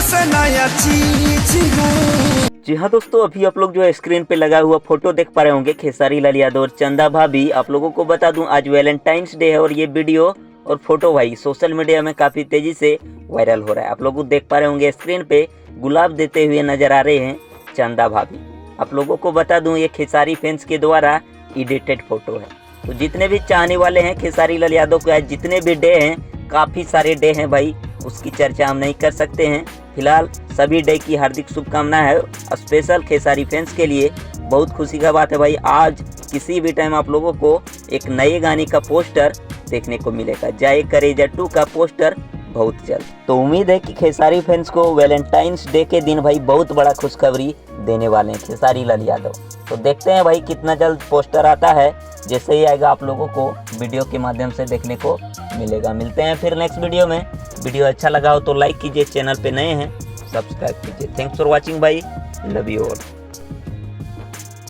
से नया चीज है। जी हाँ दोस्तों, अभी आप लोग जो है स्क्रीन पे लगा हुआ फोटो देख पा रहे होंगे खेसारी लाल यादव और चंदा भाभी। आप लोगों को बता दूं आज वैलेंटाइंस डे है और ये वीडियो और फोटो भाई सोशल मीडिया में काफी तेजी से वायरल हो रहा है। आप लोग देख पा रहे होंगे स्क्रीन पे गुलाब देते हुए नजर आ रहे हैं चंदा भाभी। आप लोगों को बता दूं ये खेसारी फैंस के द्वारा एडिटेड फोटो है। तो जितने भी चाहने वाले हैं खेसारी लाल यादव के, आज जितने भी डे हैं, काफी सारे डे हैं भाई, उसकी चर्चा हम नहीं कर सकते हैं। फिलहाल सभी डे की हार्दिक शुभकामनाएं है स्पेशल खेसारी फैंस के लिए। बहुत खुशी का बात है भाई, आज किसी भी टाइम आप लोगों को एक नए गाने का पोस्टर देखने को मिलेगा। जय करेजा 2 का पोस्टर बहुत जल्द। तो उम्मीद है कि खेसारी फैंस को वैलेंटाइंस डे के दिन भाई बहुत बड़ा खुशखबरी देने वाले हैं खेसारी लाल यादव। तो देखते हैं भाई कितना जल्द पोस्टर आता है। जैसे ही आएगा आप लोगों को वीडियो के माध्यम से देखने को मिलेगा। मिलते हैं फिर नेक्स्ट वीडियो में। वीडियो अच्छा लगा हो तो लाइक कीजिए, चैनल पे नए हैं सब्सक्राइब कीजिए। थैंक्स फॉर वॉचिंग भाई, लव यू ऑल।